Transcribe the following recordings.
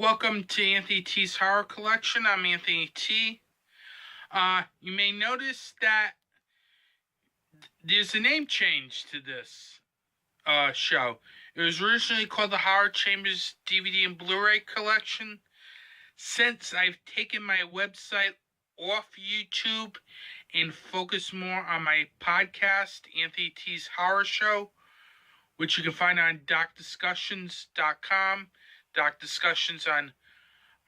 Welcome to Anthony T's Horror Collection. I'm Anthony T. You may notice that there's a name change to this show. It was originally called the Horror Chambers DVD and Blu-Ray Collection. Since I've taken my website off YouTube and focused more on my podcast, Anthony T's Horror Show, which you can find on docdiscussions.com, Doc Discussions on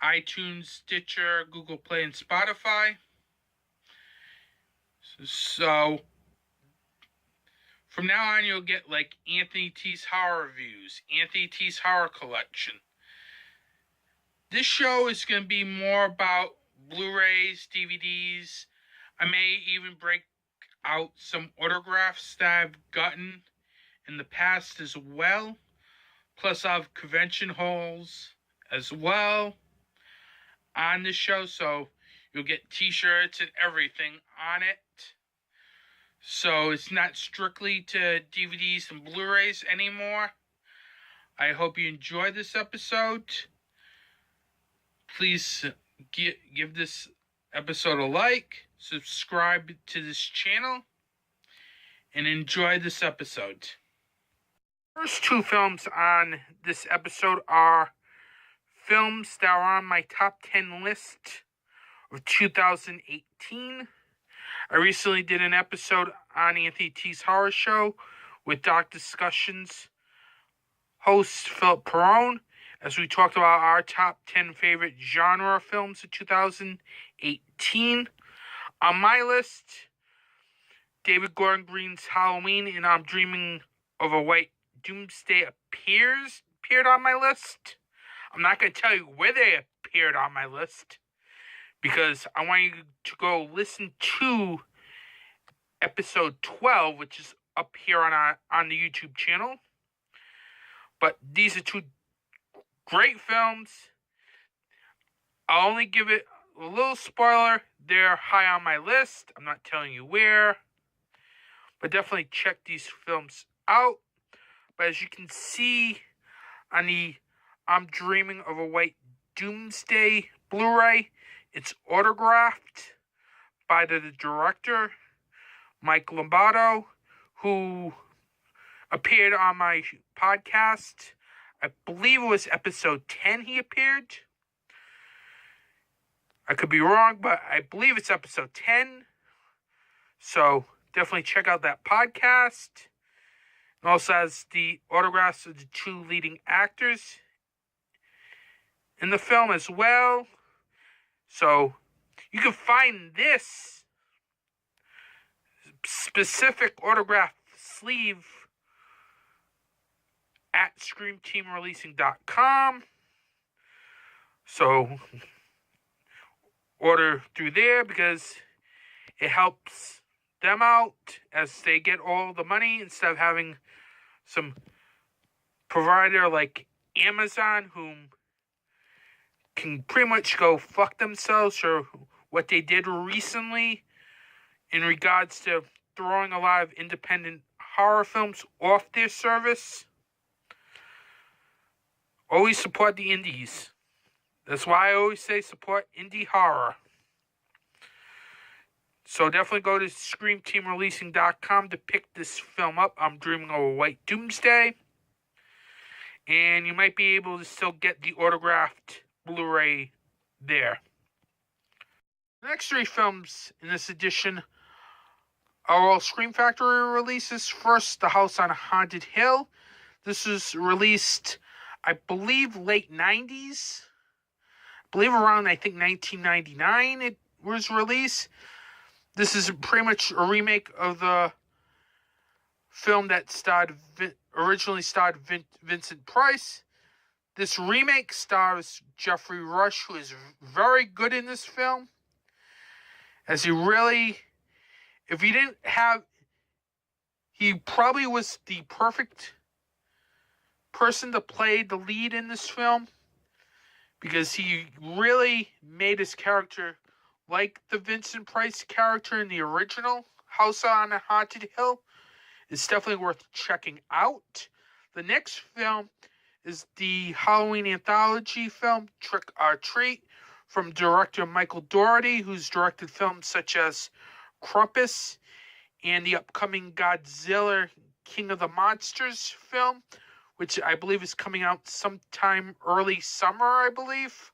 iTunes, Stitcher, Google Play, and Spotify. So, from now on, you'll get like Anthony T's Horror Reviews, Anthony T's Horror Collection. This show is going to be more about Blu-rays, DVDs. I may even break out some autographs that I've gotten in the past as well. Plus, I'll have convention halls as well on the show, so you'll get t-shirts and everything on it. So it's not strictly to DVDs and Blu-rays anymore. I hope you enjoy this episode. Please give this episode a like, subscribe to this channel, and enjoy this episode. First two films on this episode are films that are on my top 10 list of 2018. I recently did an episode on Anthony T's Horror Show with Doc Discussions host Philip Perrone, as we talked about our top 10 favorite genre films of 2018. On my list, David Gordon Green's Halloween and I'm Dreaming of a White Doomsday appeared on my list. I'm not going to tell you where they appeared on my list, because I want you to go listen to episode 12, which is up here on the YouTube channel. But these are two great films. I'll only give it a little spoiler. They're high on my list. I'm not telling you where, but definitely check these films out. But as you can see on the I'm Dreaming of a White Doomsday Blu-ray, it's autographed by the director, Mike Lombardo, who appeared on my podcast. I believe it was episode 10 he appeared. I could be wrong, but I believe it's episode 10. So definitely check out that podcast. It also has the autographs of the two leading actors in the film as well. So you can find this specific autograph sleeve at screamteamreleasing.com. So order through there, because it helps them out as they get all the money instead of having some provider like Amazon, whom can pretty much go fuck themselves for what they did recently in regards to throwing a lot of independent horror films off their service. Always support the indies. That's why I always say support indie horror. So definitely go to screamteamreleasing.com to pick this film up. I'm Dreaming of a White Doomsday. And you might be able to still get the autographed Blu-ray there. The next three films in this edition are all Scream Factory releases. First, The House on Haunted Hill. This was released, I believe, late 90s. I believe around, 1999 it was released. This is pretty much a remake of the film that originally starred Vincent Price. This remake stars Jeffrey Rush, who is very good in this film. As he probably was the perfect person to play the lead in this film, because he really made his character like the Vincent Price character in the original House on a Haunted Hill. It's definitely worth checking out. The next film is the Halloween anthology film Trick or Treat from director Michael Dougherty, who's directed films such as Krampus and the upcoming Godzilla King of the Monsters film, which I believe is coming out sometime early summer, I believe.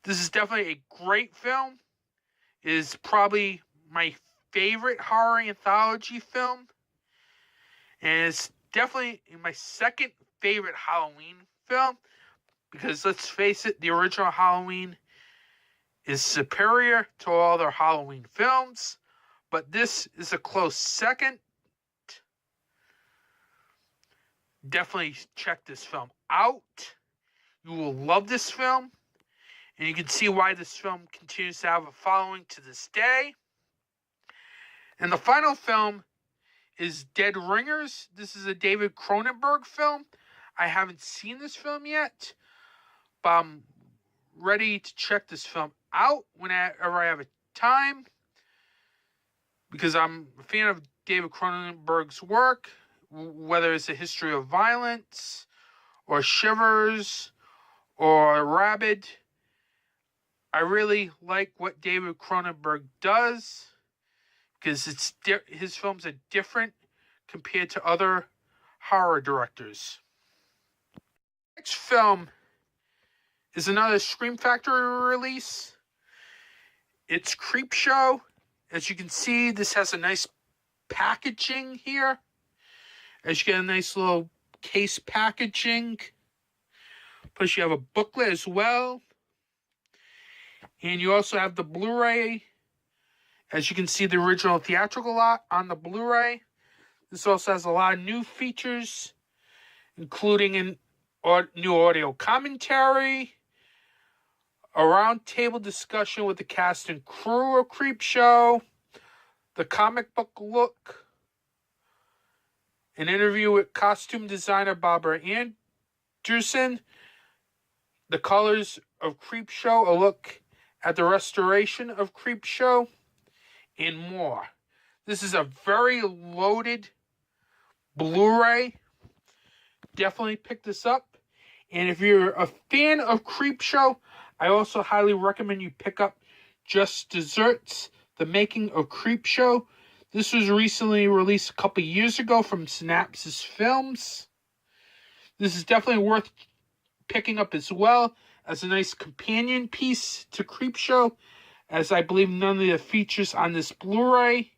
This is definitely a great film. It is probably my favorite horror anthology film. And it's definitely my second favorite Halloween film. Because let's face it, the original Halloween is superior to all their Halloween films. But this is a close second. Definitely check this film out. You will love this film. And you can see why this film continues to have a following to this day. And the final film is Dead Ringers. This is a David Cronenberg film. I haven't seen this film yet, but I'm ready to check this film out whenever I have a time, because I'm a fan of David Cronenberg's work, whether it's A History of Violence, or Shivers, or Rabid. I really like what David Cronenberg does, because his films are different compared to other horror directors. Next film is another Scream Factory release. It's Creepshow. As you can see, this has a nice packaging here. As you get a nice little case packaging. Plus you have a booklet as well. And you also have the Blu-ray. As you can see, the original theatrical lot on the Blu-ray. This also has a lot of new features, including a new audio commentary, a roundtable discussion with the cast and crew of Creepshow, the comic book look, an interview with costume designer Barbara Anderson, the colors of Creepshow, a look at the restoration of Creepshow, and more. This is a very loaded Blu-ray. Definitely pick this up. And if you're a fan of Creepshow, I also highly recommend you pick up Just Desserts, The Making of Creepshow. This was recently released a couple years ago from Synapses Films. This is definitely worth picking up as well as a nice companion piece to Creepshow, as I believe none of the features on this Blu-ray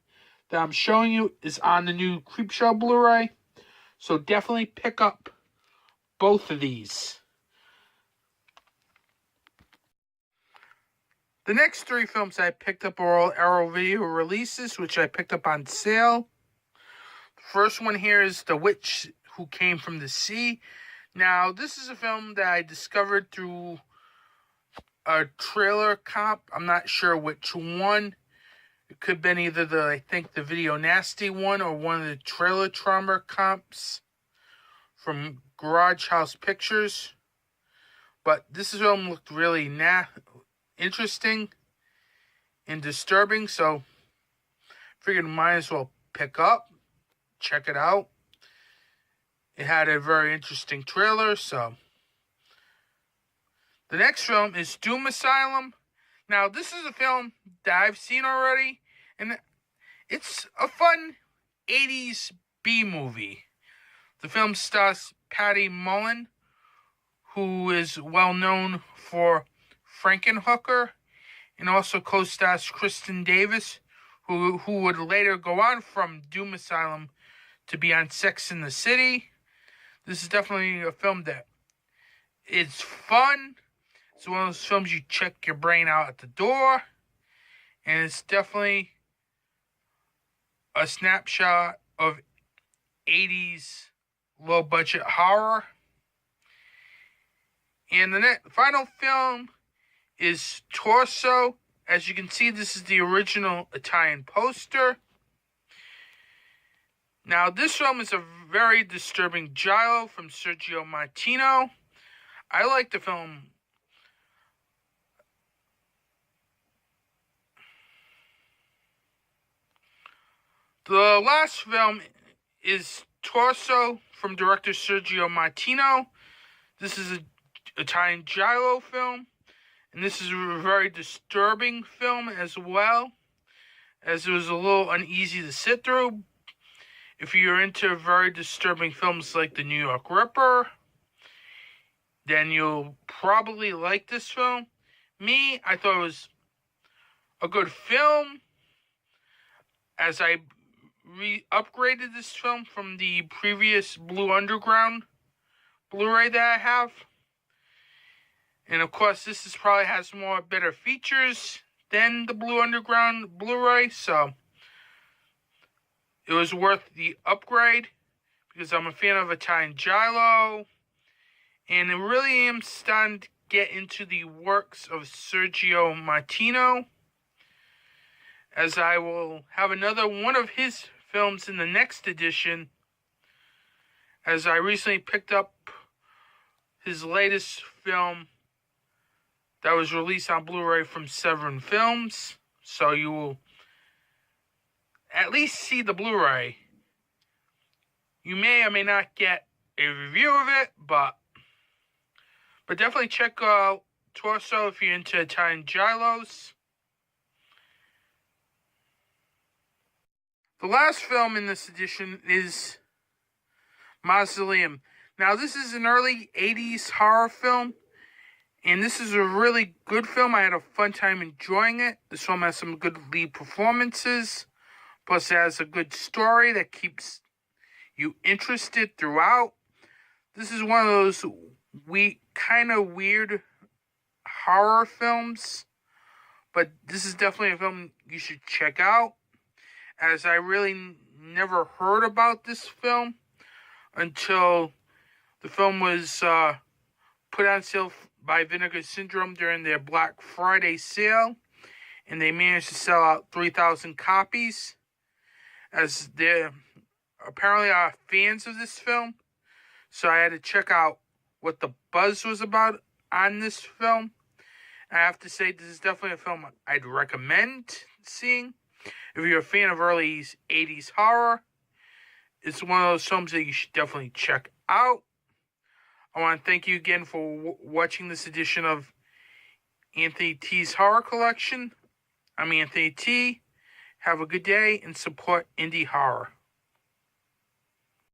that I'm showing you is on the new Creepshow Blu-ray. So definitely pick up both of these. The next three films I picked up are all Arrow Video releases, which I picked up on sale. The first one here is The Witch Who Came from the Sea. Now, this is a film that I discovered through a trailer comp. I'm not sure which one. It could have been either the Video Nasty one or one of the trailer trauma comps from Garage House Pictures. But this film looked really interesting and disturbing, so figured might as well pick up, check it out. It had a very interesting trailer, so. The next film is Doom Asylum. Now, this is a film that I've seen already, and it's a fun 80s B-movie. The film stars Patty Mullen, who is well known for Frankenhooker, and also co-stars Kristen Davis, who would later go on from Doom Asylum to be on Sex and the City. This is definitely a film that is fun. It's one of those films you check your brain out at the door. And it's definitely a snapshot of 80s low-budget horror. And the final film is Torso. As you can see, this is the original Italian poster. Now, this film is a very disturbing giallo from Sergio Martino. I like the film. The last film is Torso from director Sergio Martino. This is an Italian giallo film, and this is a very disturbing film as well, as it was a little uneasy to sit through. If you're into very disturbing films like The New York Ripper, then you'll probably like this film. Me, I thought it was a good film, as I upgraded this film from the previous Blue Underground Blu-ray that I have. And of course, this probably has better features than the Blue Underground Blu-ray, so it was worth the upgrade because I'm a fan of Italian giallo, and I really am starting to get into the works of Sergio Martino, as I will have another one of his films in the next edition, as I recently picked up his latest film that was released on Blu-ray from Severin Films, so you will at least see the Blu-ray. You may or may not get a review of it, but definitely check out Torso if you're into Italian giallos. The last film in this edition is Mausoleum. Now, this is an early 80s horror film, and this is a really good film. I had a fun time enjoying it. This film has some good lead performances, plus it has a good story that keeps you interested throughout. This is one of those kind of weird horror films, but this is definitely a film you should check out, as I really never heard about this film until the film was put on sale by Vinegar Syndrome during their Black Friday sale, and they managed to sell out 3,000 copies, as they apparently are fans of this film. So I had to check out what the buzz was about on this film. I have to say, this is definitely a film I'd recommend seeing. If you're a fan of early 80s horror, it's one of those films that you should definitely check out. I want to thank you again for watching this edition of Anthony T's Horror Collection. I'm Anthony T. Have a good day and support indie horror.